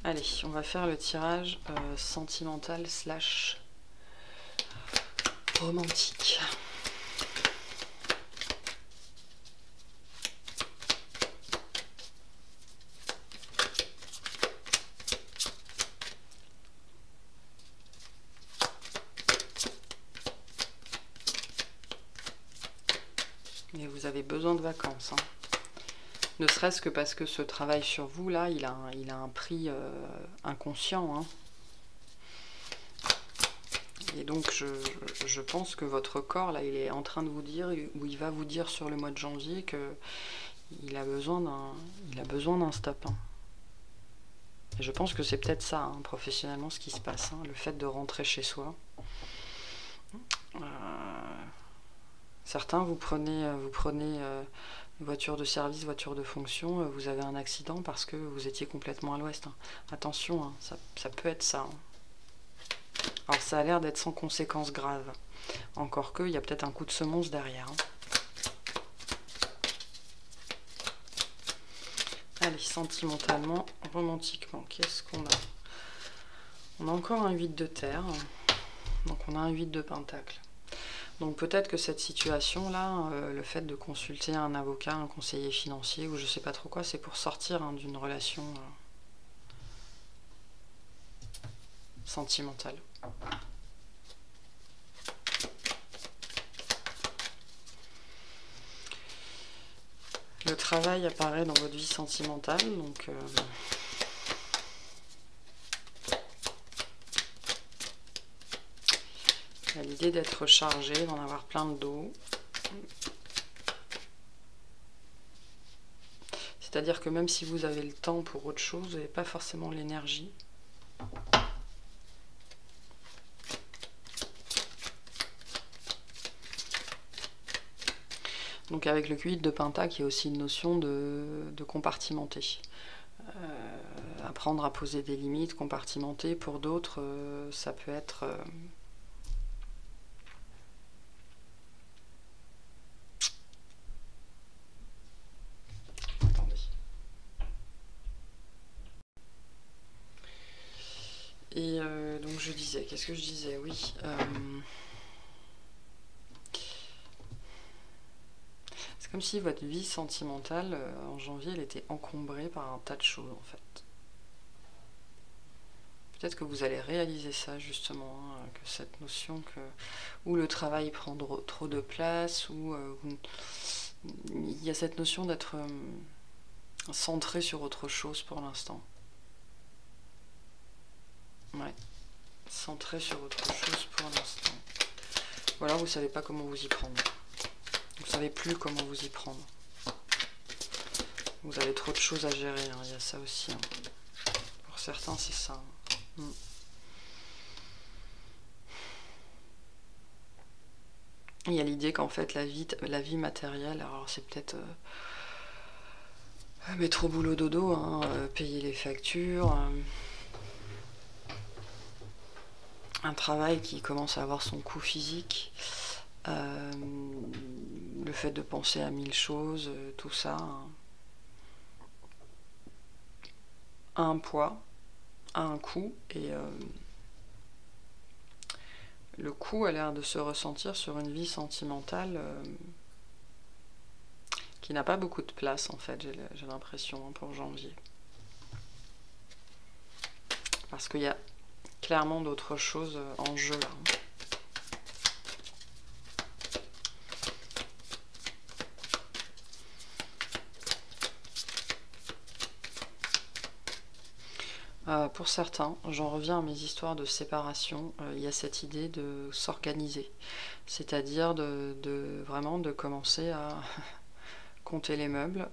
Allez, on va faire le tirage sentimental / romantique. Et vous avez besoin de vacances, hein. Ne serait-ce que parce que ce travail sur vous, là, il a un prix inconscient, hein. Et donc, je pense que votre corps, là, il est en train de vous dire, ou il va vous dire sur le mois de janvier, qu'il a besoin d'un stop, hein. Et je pense que c'est peut-être ça, hein, professionnellement, ce qui se passe, hein, le fait de rentrer chez soi. Certains, vous prenez une voiture de service, voiture de fonction, vous avez un accident parce que vous étiez complètement à l'ouest, hein. Attention, hein, ça peut être ça, hein. Alors ça a l'air d'être sans conséquences graves. Encore que, il y a peut-être un coup de semonce derrière, hein. Allez, sentimentalement, romantiquement, qu'est-ce qu'on a? On a encore un 8 de terre, donc on a un 8 de pentacle. Donc peut-être que cette situation-là, le fait de consulter un avocat, un conseiller financier, ou je sais pas trop quoi, c'est pour sortir, hein, d'une relation sentimentale. Le travail apparaît dans votre vie sentimentale, donc il y a l'idée d'être chargé, d'en avoir plein de dos. C'est-à-dire que même si vous avez le temps pour autre chose, vous n'avez pas forcément l'énergie. Donc avec le 8 de pentacle, il y a aussi une notion de compartimenter. Apprendre à poser des limites, compartimenter. Pour d'autres, ça peut être... qu'est-ce que je disais? Oui. C'est comme si votre vie sentimentale, en janvier, elle était encombrée par un tas de choses, en fait. Peut-être que vous allez réaliser ça, justement, hein, que cette notion que... où le travail prend trop de place, où il y a cette notion d'être centré sur autre chose pour l'instant. Ouais. Centré sur autre chose pour l'instant. Ou alors vous savez pas comment vous y prendre. Vous savez plus comment vous y prendre. Vous avez trop de choses à gérer, hein, il y a ça aussi. Hein. Pour certains, c'est ça. Hein. Il y a l'idée qu'en fait, la vie matérielle, alors c'est peut-être mettre au boulot dodo, hein, payer les factures, un travail qui commence à avoir son coût physique, le fait de penser à 1000 choses, tout ça, hein, a un poids, a un coût, et le coût a l'air de se ressentir sur une vie sentimentale qui n'a pas beaucoup de place, en fait, j'ai l'impression, hein, pour janvier. Parce qu'il y a clairement d'autres choses en jeu, là. Pour certains, j'en reviens à mes histoires de séparation, il y a cette idée de s'organiser, c'est-à-dire vraiment de commencer à compter les meubles,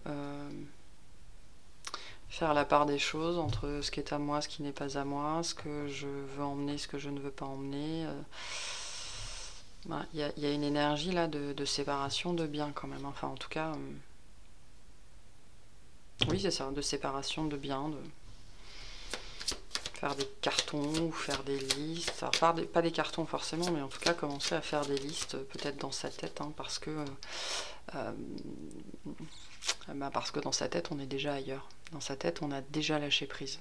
faire la part des choses entre ce qui est à moi, ce qui n'est pas à moi, ce que je veux emmener, ce que je ne veux pas emmener. Il y a une énergie là de séparation de biens quand même, enfin en tout cas, oui c'est ça, de séparation de biens, de faire des cartons ou faire des listes, alors pas des cartons forcément, mais en tout cas commencer à faire des listes peut-être dans sa tête, hein, parce que dans sa tête on est déjà ailleurs, dans sa tête on a déjà lâché prise.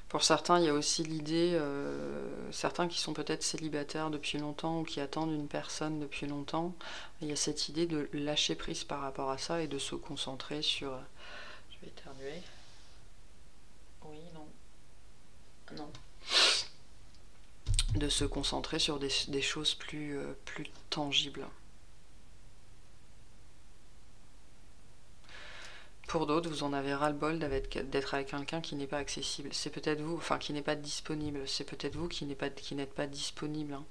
Pour certains, il y a aussi l'idée, certains qui sont peut-être célibataires depuis longtemps ou qui attendent une personne depuis longtemps, il y a cette idée de lâcher prise par rapport à ça et de se concentrer sur... Je vais éternuer. Oui, non. Non. De se concentrer sur des choses plus tangibles. Pour d'autres, vous en avez ras-le-bol d'être avec quelqu'un qui n'est pas accessible. C'est peut-être vous, enfin qui n'est pas disponible. C'est peut-être vous qui n'êtes pas disponible, hein,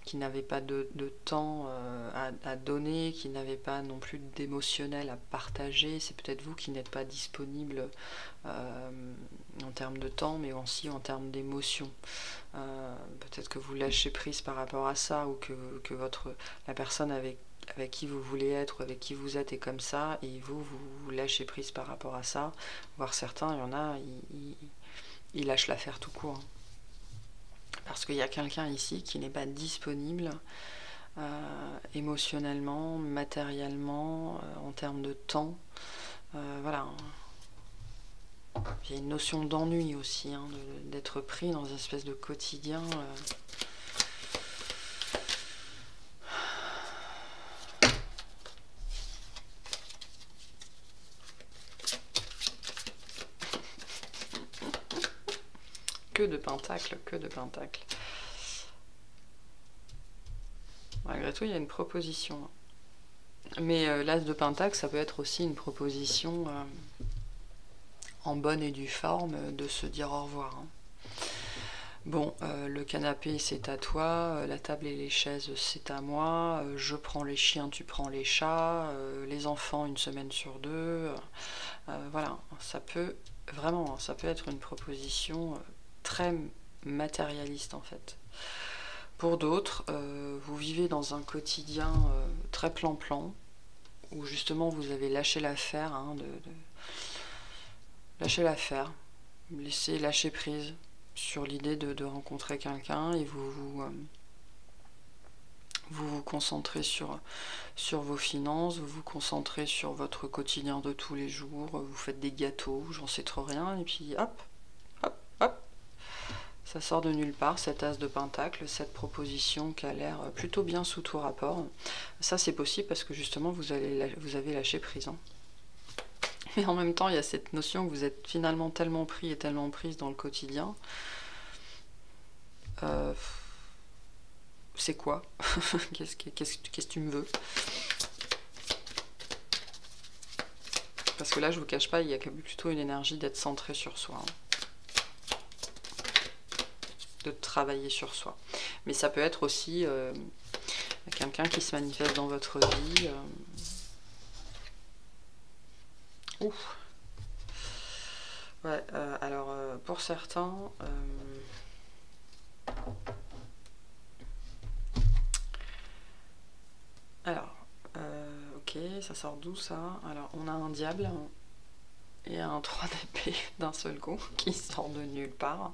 qui n'avez pas de temps à donner, qui n'avez pas non plus d'émotionnel à partager. C'est peut-être vous qui n'êtes pas disponible en termes de temps, mais aussi en termes d'émotion. Peut-être que vous lâchez prise par rapport à ça, ou que la personne avec qui vous voulez être, avec qui vous êtes est comme ça, et vous lâchez prise par rapport à ça. Voire certains, il y en a, ils lâchent l'affaire tout court. Parce qu'il y a quelqu'un ici qui n'est pas disponible émotionnellement, matériellement, en termes de temps. Voilà. Il y a une notion d'ennui aussi, hein, d'être pris dans une espèce de quotidien. Que de pentacles, que de pentacles. Malgré tout, il y a une proposition. Mais l'as de pentacle, ça peut être aussi une proposition en bonne et due forme de se dire au revoir. Hein. Bon, le canapé c'est à toi, la table et les chaises c'est à moi, je prends les chiens, tu prends les chats, les enfants une semaine sur deux. Voilà, ça peut vraiment, ça peut être une proposition très matérialiste en fait. Pour d'autres, vous vivez dans un quotidien très plan-plan, où justement vous avez lâché l'affaire, hein, lâcher l'affaire, lâcher prise sur l'idée de rencontrer quelqu'un, et vous Vous vous concentrez sur vos finances, vous vous concentrez sur votre quotidien de tous les jours, vous faites des gâteaux, j'en sais trop rien, et puis hop, hop, hop, ça sort de nulle part, cet as de pentacle, cette proposition qui a l'air plutôt bien sous tout rapport. Ça c'est possible parce que justement vous avez lâché prise. Hein. Mais en même temps il y a cette notion que vous êtes finalement tellement pris et tellement prise dans le quotidien. C'est quoi? Qu'est-ce que tu me veux? Parce que là, je vous cache pas, il y a plutôt une énergie d'être centré sur soi. Hein. De travailler sur soi. Mais ça peut être aussi quelqu'un qui se manifeste dans votre vie. Ouf. Ouais, alors pour certains... Alors, ok, ça sort d'où ça? Alors, on a un diable et un 3 d'épée d'un seul coup qui sort de nulle part.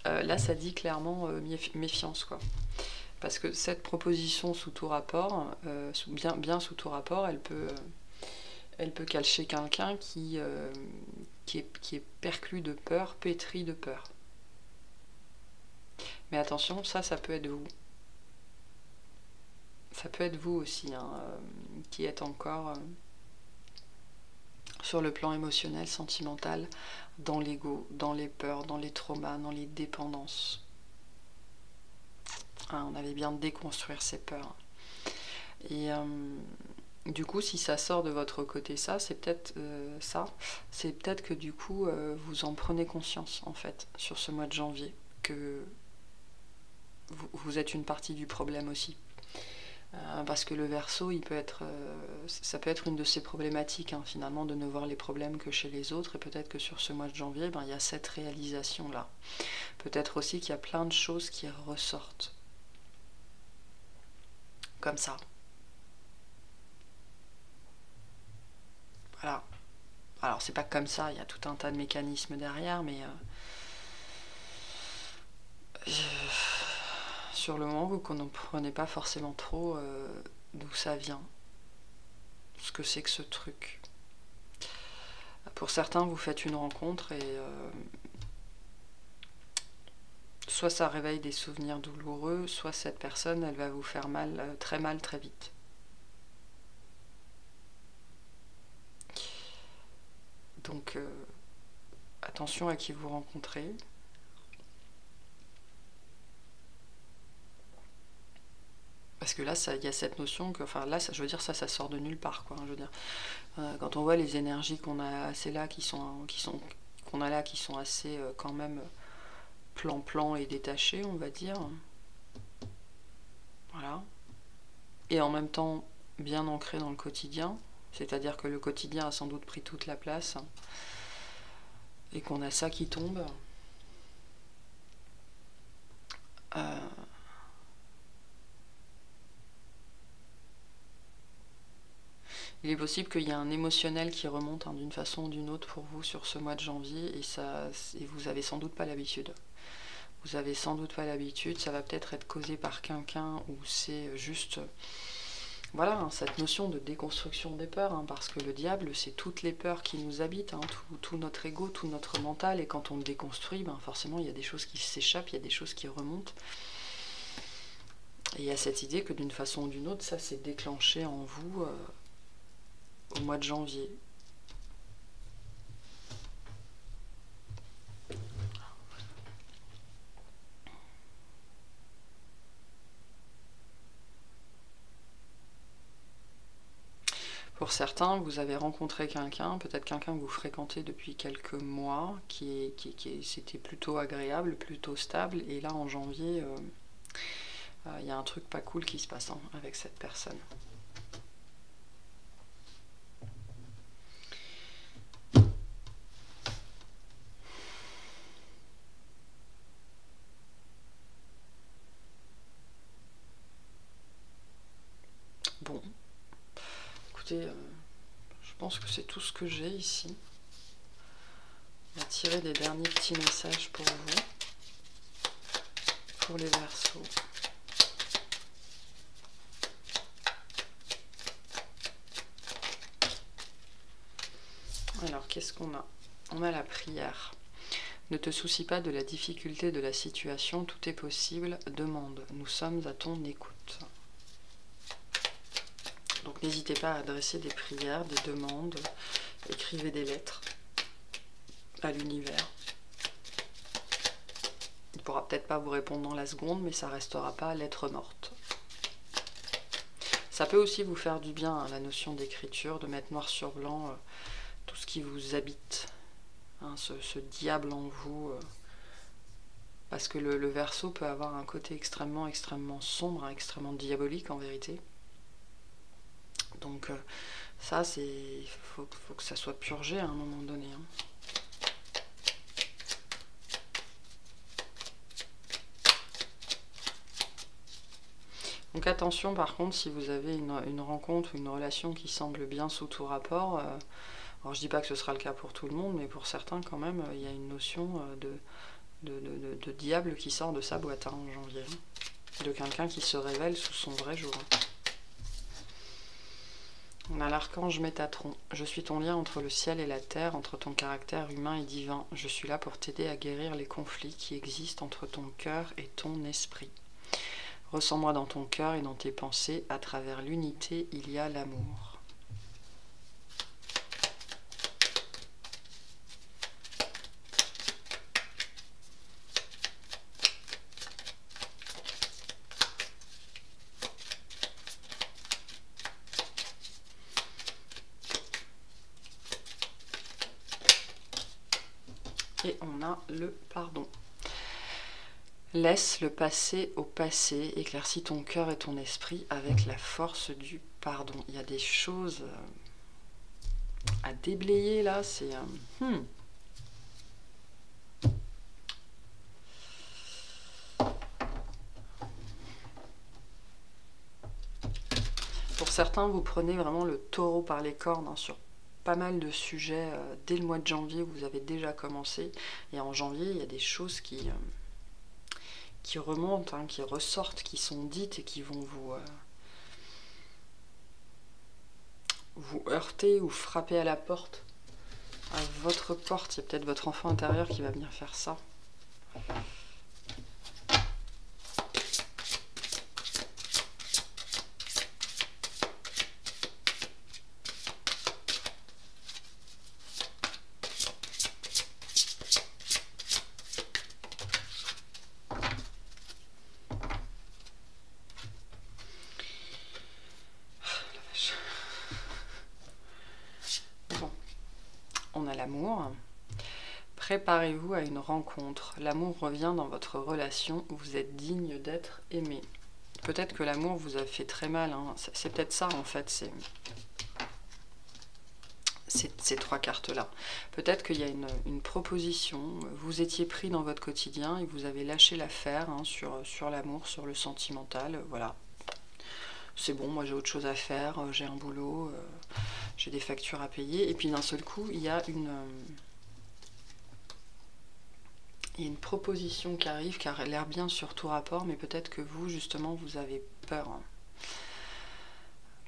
Là, ça dit clairement méfiance, quoi. Parce que cette proposition sous tout rapport, bien sous tout rapport, elle peut cacher quelqu'un qui est perclus de peur, pétri de peur. Mais attention, ça peut être vous. Ça peut être vous aussi, hein, qui êtes encore sur le plan émotionnel, sentimental, dans l'ego, dans les peurs, dans les traumas, dans les dépendances. Hein, on avait bien de déconstruire ces peurs. Et du coup, si ça sort de votre côté, ça, c'est peut-être c'est peut-être que du coup, vous en prenez conscience, en fait, sur ce mois de janvier, que vous êtes une partie du problème aussi. Parce que le Verseau, ça peut être une de ces problématiques, hein, finalement, de ne voir les problèmes que chez les autres, et peut-être que sur ce mois de janvier, ben, il y a cette réalisation-là. Peut-être aussi qu'il y a plein de choses qui ressortent. Comme ça. Voilà. Alors, c'est pas comme ça, il y a tout un tas de mécanismes derrière, mais... sur le moment, vous ne comprenez pas forcément trop d'où ça vient. Ce que c'est que ce truc. Pour certains, vous faites une rencontre et... soit ça réveille des souvenirs douloureux, soit cette personne, elle va vous faire mal, très vite. Donc, attention à qui vous rencontrez. Parce que là, il y a cette notion que, enfin là, je veux dire, ça sort de nulle part, quoi. Je veux dire, quand on voit les énergies qu'on a assez là, qui sont assez quand même plan et détachées, on va dire. Voilà. Et en même temps, bien ancré dans le quotidien. C'est-à-dire que le quotidien a sans doute pris toute la place. Et qu'on a ça qui tombe. Il est possible qu'il y ait un émotionnel qui remonte, hein, d'une façon ou d'une autre pour vous sur ce mois de janvier, et vous avez sans doute pas l'habitude. Vous avez sans doute pas l'habitude, ça va peut-être être causé par quelqu'un, ou c'est juste... Voilà, hein, cette notion de déconstruction des peurs, hein, parce que le diable, c'est toutes les peurs qui nous habitent, hein, tout notre ego, tout notre mental, et quand on le déconstruit, ben forcément, il y a des choses qui s'échappent, il y a des choses qui remontent. Et il y a cette idée que d'une façon ou d'une autre, ça s'est déclenché en vous... au mois de janvier. Pour certains, vous avez rencontré quelqu'un, peut-être quelqu'un que vous fréquentez depuis quelques mois, c'était plutôt agréable, plutôt stable, et là en janvier, il y a un truc pas cool qui se passe, hein, avec cette personne. Bon, écoutez, je pense que c'est tout ce que j'ai ici. On va tirer des derniers petits messages pour vous. pour les Verseaux. Alors, qu'est-ce qu'on a? On a la prière. Ne te soucie pas de la difficulté de la situation, tout est possible, demande. Nous sommes à ton écoute. Donc n'hésitez pas à adresser des prières, des demandes, écrivez des lettres à l'univers. Il ne pourra peut-être pas vous répondre dans la seconde, mais ça ne restera pas lettre morte. Ça peut aussi vous faire du bien, hein, la notion d'écriture, de mettre noir sur blanc tout ce qui vous habite, hein, ce diable en vous. Parce que le Verseau peut avoir un côté extrêmement sombre, hein, extrêmement diabolique en vérité. Donc ça, il faut que ça soit purgé à un moment donné. Hein. Donc attention par contre, si vous avez une rencontre ou une relation qui semble bien sous tout rapport, alors je dis pas que ce sera le cas pour tout le monde, mais pour certains quand même, il y a une notion de diable qui sort de sa boîte hein, en janvier. De quelqu'un qui se révèle sous son vrai jour. On a l'archange Métatron. Je suis ton lien entre le ciel et la terre, entre ton caractère humain et divin. Je suis là pour t'aider à guérir les conflits qui existent entre ton cœur et ton esprit. Ressens-moi dans ton cœur et dans tes pensées. À travers l'unité, il y a l'amour. Et on a le pardon. Laisse le passé au passé, éclaircis ton cœur et ton esprit avec la force du pardon. Il y a des choses à déblayer là, c'est... Pour certains, vous prenez vraiment le taureau par les cornes hein, sur pas mal de sujets. Dès le mois de janvier, vous avez déjà commencé. Et en janvier, il y a des choses qui remontent, hein, qui ressortent, qui sont dites et qui vont vous heurter ou frapper à la porte, à votre porte. Il y a peut-être votre enfant intérieur qui va venir faire ça. On a l'amour. Préparez-vous à une rencontre. L'amour revient dans votre relation. Vous êtes digne d'être aimé. Peut-être que l'amour vous a fait très mal. Hein. C'est peut-être ça en fait. Ces trois cartes-là. Peut-être qu'il y a une proposition. Vous étiez pris dans votre quotidien et vous avez lâché l'affaire hein, sur l'amour, sur le sentimental. Voilà. C'est bon, moi j'ai autre chose à faire, j'ai un boulot, j'ai des factures à payer. Et puis d'un seul coup, il y a une proposition qui arrive, qui a l'air bien sur tout rapport, mais peut-être que vous, justement, vous avez peur. Hein.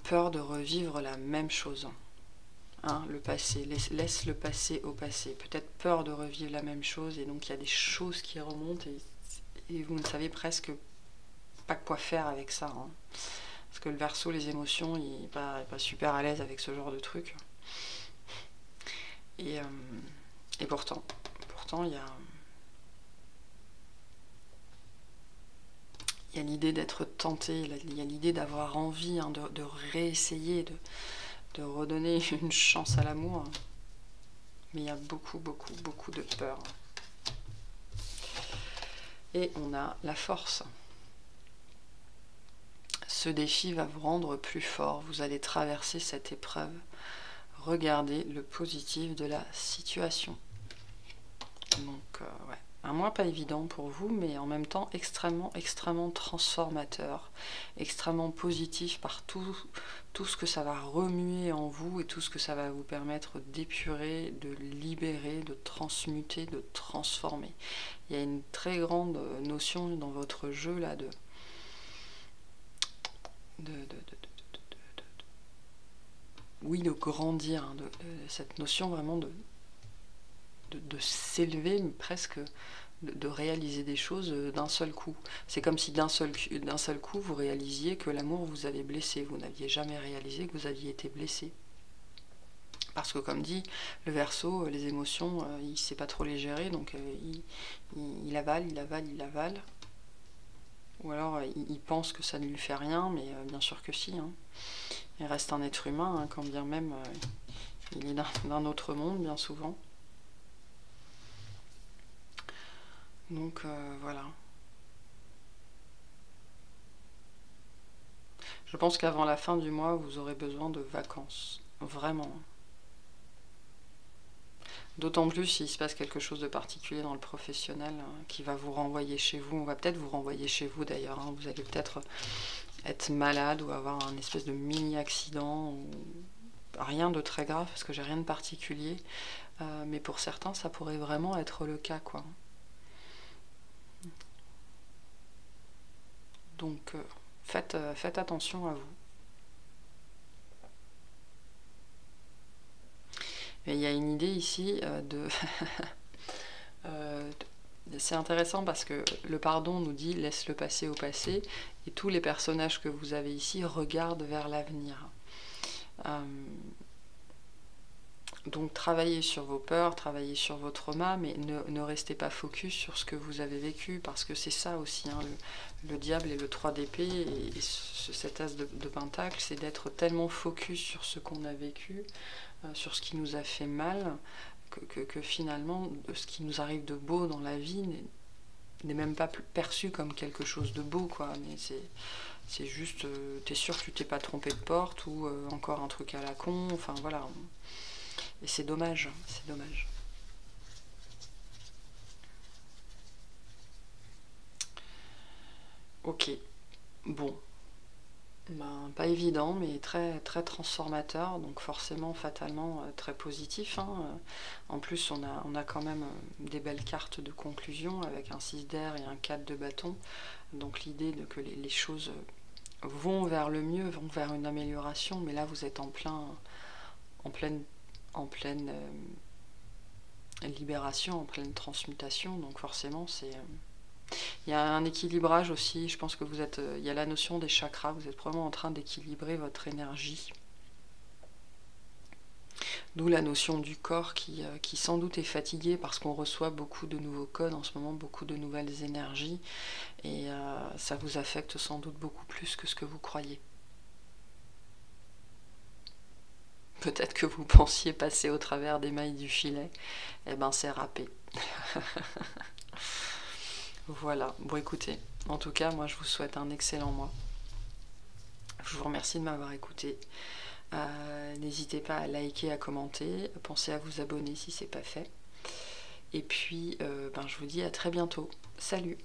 Peur de revivre la même chose. Hein, le passé, laisse le passé au passé. Peut-être peur de revivre la même chose, et donc il y a des choses qui remontent, et vous ne savez presque pas quoi faire avec ça. Hein. Parce que le Verseau, les émotions, il n'est pas super à l'aise avec ce genre de truc. Et pourtant, il y a l'idée d'être tenté, il y a l'idée d'avoir envie hein, de réessayer, de redonner une chance à l'amour. Mais il y a beaucoup de peur. Et on a la force. Ce défi va vous rendre plus fort. Vous allez traverser cette épreuve. Regardez le positif de la situation. Donc, ouais. un mois pas évident pour vous, mais en même temps extrêmement transformateur, extrêmement positif par tout ce que ça va remuer en vous et tout ce que ça va vous permettre d'épurer, de libérer, de transmuter, de transformer. Il y a une très grande notion dans votre jeu là de grandir, hein, cette notion vraiment de s'élever, mais presque de réaliser des choses d'un seul coup. C'est comme si d'un seul coup vous réalisiez que l'amour vous avait blessé. Vous n'aviez jamais réalisé que vous aviez été blessé. Parce que comme dit le Verseau, les émotions, il ne sait pas trop les gérer, donc il avale. Ou alors il pense que ça ne lui fait rien, mais bien sûr que si. Hein. Il reste un être humain, hein, quand bien même il est d'un autre monde, bien souvent. Donc voilà. Je pense qu'avant la fin du mois, vous aurez besoin de vacances. Vraiment. D'autant plus s'il se passe quelque chose de particulier dans le professionnel qui va vous renvoyer chez vous. On va peut-être vous renvoyer chez vous d'ailleurs. Hein. Vous allez peut-être être malade ou avoir un espèce de mini-accident. Ou... rien de très grave parce que j'ai rien de particulier. Mais pour certains, ça pourrait vraiment être le cas, quoi. Donc, faites attention à vous. Et il y a une idée ici de... c'est intéressant parce que le pardon nous dit laisse le passé au passé et tous les personnages que vous avez ici regardent vers l'avenir. Donc travaillez sur vos peurs, travaillez sur vos traumas, mais ne restez pas focus sur ce que vous avez vécu, parce que c'est ça aussi, hein, le diable et le 3 d'épée, et cet as de pentacle, c'est d'être tellement focus sur ce qu'on a vécu, sur ce qui nous a fait mal, que finalement, ce qui nous arrive de beau dans la vie n'est même pas perçu comme quelque chose de beau, quoi. Mais c'est juste, t'es sûr que tu t'es pas trompé de porte, ou encore un truc à la con, enfin voilà. Et c'est dommage, c'est dommage. Ok, bon. Ben, pas évident, mais très transformateur, donc forcément, fatalement, très positif. Hein. En plus, on a quand même des belles cartes de conclusion avec un 6 d'air et un 4 de bâton. Donc l'idée de que les choses vont vers le mieux, vont vers une amélioration, mais là vous êtes en pleine libération, en pleine transmutation, donc forcément c'est... Il y a un équilibrage aussi, je pense que vous êtes... il y a la notion des chakras, vous êtes probablement en train d'équilibrer votre énergie. D'où la notion du corps qui sans doute est fatigué parce qu'on reçoit beaucoup de nouveaux codes en ce moment, beaucoup de nouvelles énergies, et ça vous affecte sans doute beaucoup plus que ce que vous croyez. Peut-être que vous pensiez passer au travers des mailles du filet, eh ben c'est râpé. Voilà, bon écoutez, en tout cas moi je vous souhaite un excellent mois. Je vous remercie de m'avoir écouté. N'hésitez pas à liker, à commenter, pensez à vous abonner si c'est pas fait. Et puis je vous dis à très bientôt. Salut!